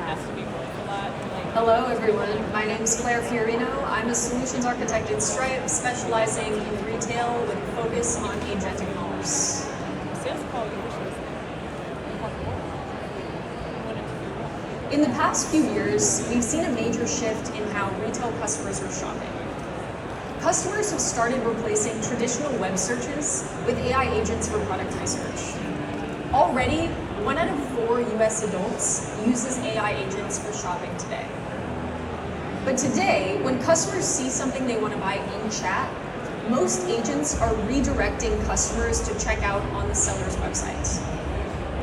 has to be worth a lot. Hello everyone, my name is Claire Fiorino. I'm a solutions architect at Stripe, specializing in retail with a focus on agentic commerce. Sales call leadership. In the past few years, we've seen a major shift in how retail customers are shopping. Customers have started replacing traditional web searches with AI agents for product research. Already, 1 out of 4 US adults uses AI agents for shopping today. But today, when customers see something they want to buy in chat, most agents are redirecting customers to check out on the seller's website.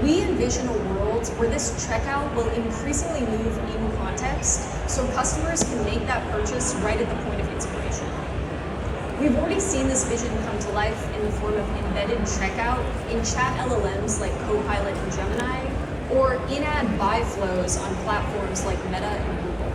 We envision a world where this checkout will increasingly move in context so customers can make that purchase right at the point of inspiration. We've already seen this vision come to life in the form of embedded checkout in chat LLMs like Copilot and Gemini, or in-ad buy flows on platforms like Meta and Google.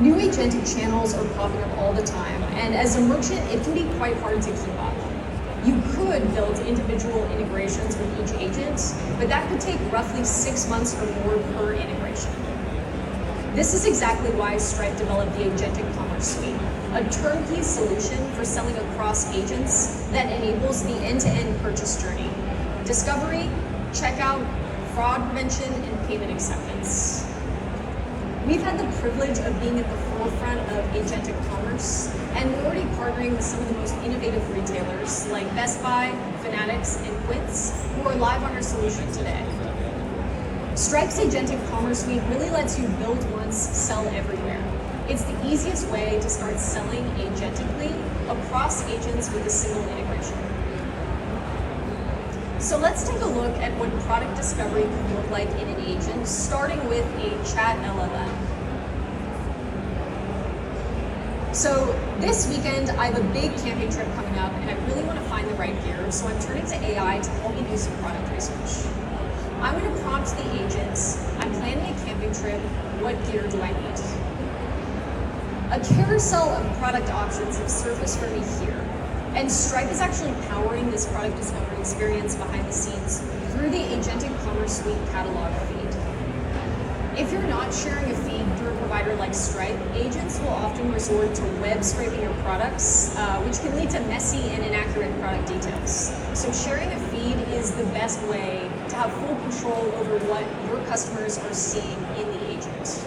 New agentic channels are popping up all the time, and as a merchant, it can be quite hard to keep up. You could build individual integrations with each agent, but that could take roughly 6 months or more per integration. This is exactly why Stripe developed the Agentic Commerce Suite, a turnkey solution for selling across agents that enables the end-to-end purchase journey: discovery, checkout, fraud prevention, and payment acceptance. We've had the privilege of being at the forefront of agentic commerce, and we're already partnering with some of the most innovative retailers like Best Buy, Fanatics, and Quince, who are live on our solution today. Stripe's Agentic Commerce Suite really lets you build once, sell everywhere. It's the easiest way to start selling agentically across agents with a single integration. So let's take a look at what product discovery could look like in an agent, starting with a chat LLM. So this weekend, I have a big camping trip coming up, and I really want to find the right gear, so I'm turning to AI to help me do some product research. I'm going to prompt the agents, I'm planning a camping trip, what gear do I need? A carousel of product options have surfaced for me here, and Stripe is actually powering this product discovery experience behind the scenes through the Agentic Commerce Suite catalog feed. If you're not sharing a feed through a provider like Stripe, agents will often resort to web scraping your products, which can lead to messy and inaccurate product details. So sharing a feed is the best way to have full control over what your customers are seeing in the agent.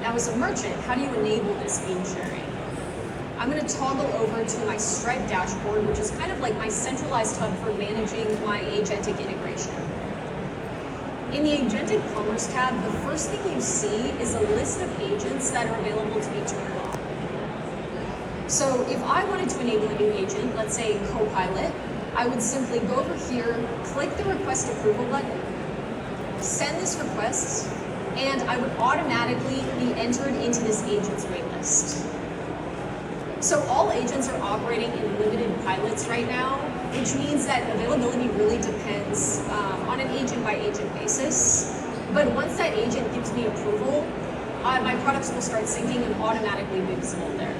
Now, as a merchant, how do you enable this feed sharing? I'm going to toggle over to my Stripe dashboard, which is kind of like my centralized hub for managing my agentic integration. In the Agentic Commerce tab, the first thing you see is a list of agents that are available to be turned on. So if I wanted to enable a new agent, let's say Copilot, I would simply go over here, click the request approval button, send this request, and I would automatically be entered into this agent's waitlist. So all agents are operating in limited pilots right now, which means that availability really depends on an agent-by-agent basis. But once that agent gives me approval, my products will start syncing and automatically be visible there.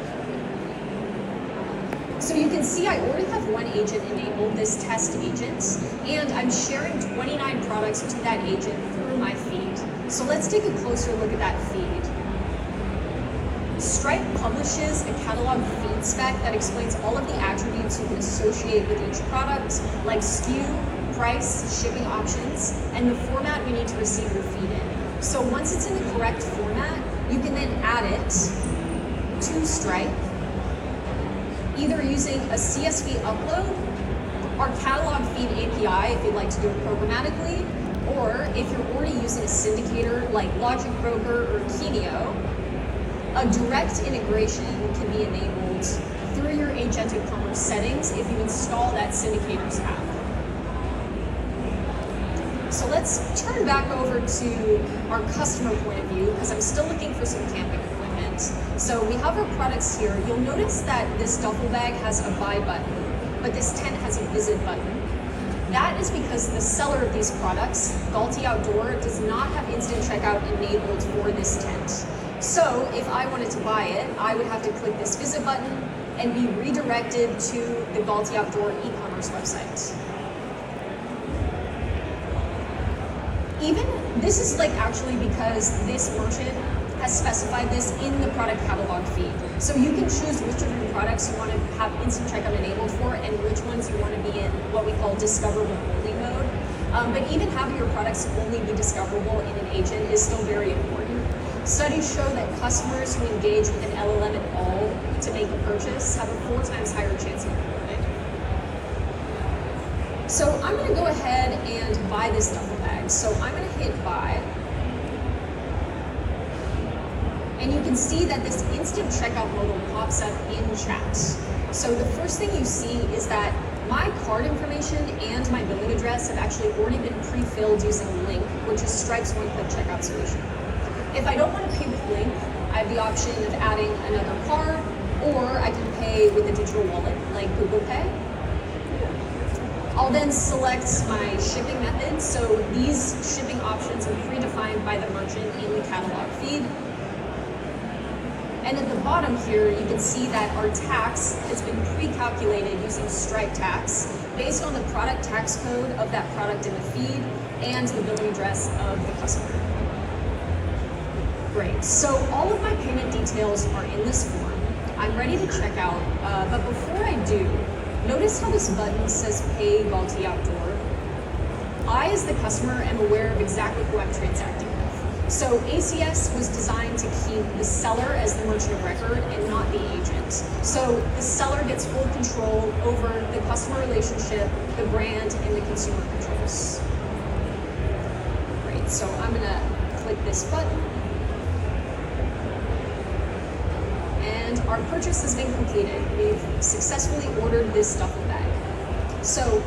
So you can see I already have one agent enabled, this test agent, and I'm sharing 29 products to that agent through my feed. So let's take a closer look at that feed. Stripe publishes a catalog feed spec that explains all of the attributes you can associate with each product, like SKU, price, shipping options, and the format we need to receive your feed in. So once it's in the correct format, you can then add it to Stripe, either using a CSV upload, our catalog feed API if you'd like to do it programmatically, or if you're already using a syndicator like Logic Broker or Kenio, a direct integration can be enabled through your Agentic Commerce settings if you install that syndicator's app. So let's turn back over to our customer point of view, because I'm still looking for some camping equipment. So we have our products here. You'll notice that this duffel bag has a buy button, but this tent has a visit button. That is because the seller of these products, Galti Outdoor, does not have instant checkout enabled for this tent. So if I wanted to buy it, I would have to click this visit button and be redirected to the Galti Outdoor e-commerce website. Even, this is like actually because this merchant has specified this in the product catalog feed. So you can choose which of your products you want to have instant checkout enabled for and which ones you want to be in what we call discoverable only mode. But even having your products only be discoverable in an agent is still very important. Studies show that customers who engage with an LLM at all to make a purchase have a 4 times higher chance of converting. So I'm going to go ahead and buy this duffel bag. So I'm going to hit buy. And you can see that this instant checkout modal pops up in chat. So the first thing you see is that my card information and my billing address have actually already been pre-filled using Link, which is Stripe's one-click checkout solution. If I don't want to pay with Link, I have the option of adding another card, or I can pay with a digital wallet like Google Pay. I'll then select my shipping method. So these shipping options are predefined by the merchant in the catalog feed. And at the bottom here, you can see that our tax has been pre-calculated using Stripe tax based on the product tax code of that product in the feed and the billing address of the customer. Great, so all of my payment details are in this form. I'm ready to check out, but before I do, notice how this button says Pay Balti Outdoor. I, as the customer, am aware of exactly who I'm transacting with. So ACS was designed to keep the seller as the merchant of record and not the agent. So the seller gets full control over the customer relationship, the brand, and the consumer controls. Great, so I'm gonna click this button. And our purchase has been completed. We've successfully ordered this duffel bag. So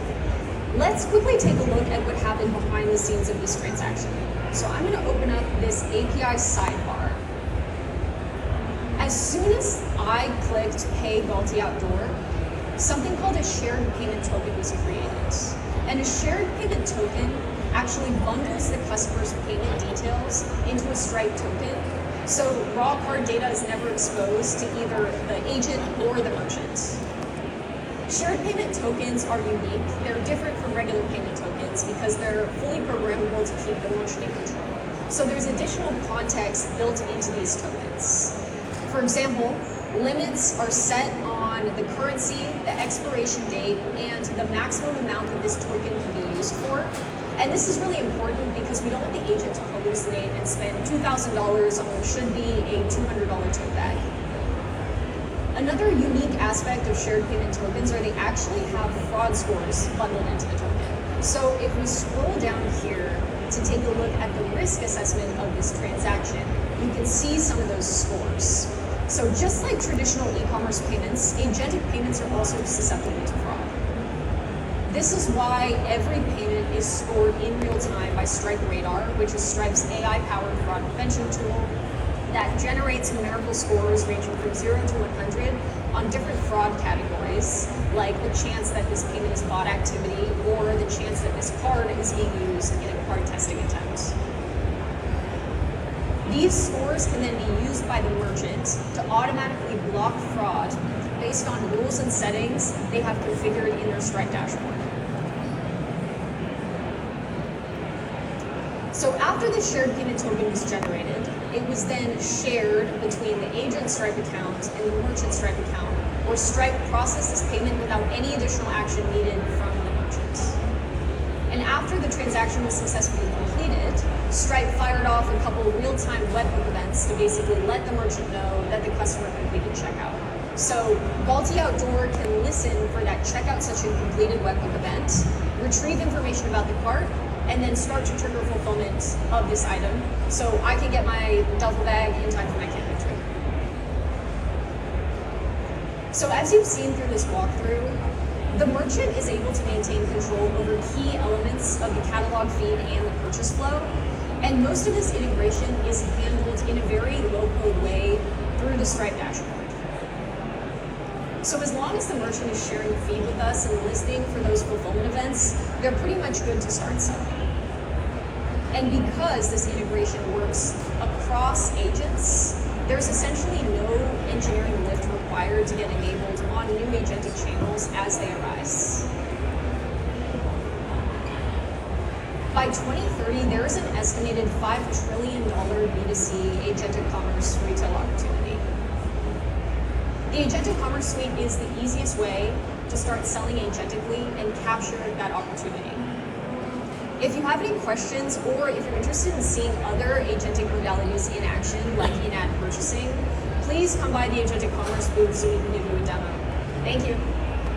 let's quickly take a look at what happened behind the scenes of this transaction. So I'm going to open up this API sidebar. As soon as I clicked Pay Balti Outdoor, something called a shared payment token was created. And a shared payment token actually bundles the customer's payment details into a Stripe token. So raw card data is never exposed to either the agent or the merchant. Shared payment tokens are unique. They're different from regular payment tokens because they're fully programmable to keep the merchant in control. So there's additional context built into these tokens. For example, limits are set on the currency, the expiration date, and the maximum amount that this token can be used for. And this is really important because we don't want the agent to hallucinate and spend $2,000 on what should be a $200 tote bag. Another unique aspect of shared payment tokens are they actually have fraud scores bundled into the token. So if we scroll down here to take a look at the risk assessment of this transaction, you can see some of those scores. So just like traditional e-commerce payments, agentic payments are also susceptible to fraud. This is why every payment is scored in real time by Stripe Radar, which is Stripe's AI-powered fraud prevention tool that generates numerical scores ranging from 0 to 100 on different fraud categories, like the chance that this payment is bot activity or the chance that this card is being used in a card testing attempt. These scores can then be used by the merchant to automatically block fraud based on rules and settings they have configured in their Stripe dashboard. So after the shared payment token was generated, it was then shared between the agent Stripe account and the merchant Stripe account, where Stripe processes payment without any additional action needed from the merchant. And after the transaction was successfully completed, Stripe fired off a couple real-time webhook events to basically let the merchant know that the customer completed checkout. So Balti Outdoor can listen for that checkout session completed webhook event, retrieve information about the cart, and then start to trigger fulfillment of this item so I can get my duffel bag in time for my camping trip. So as you've seen through this walkthrough, the merchant is able to maintain control over key elements of the catalog feed and the purchase flow, and most of this integration is handled in a very low-code way through the Stripe dashboard. So as long as the merchant is sharing the feed with us and listening for those fulfillment events, they're pretty much good to start selling. And because this integration works across agents, there's essentially no engineering lift required to get enabled on new agentic channels as they arise. By 2030, there is an estimated $5 trillion B2C agentic commerce retail opportunity. The Agentic Commerce Suite is the easiest way to start selling agentically and capture that opportunity. If you have any questions, or if you're interested in seeing other agentic modalities in action, like in-app purchasing, please come by the Agentic Commerce booth so we can give you a demo. Thank you.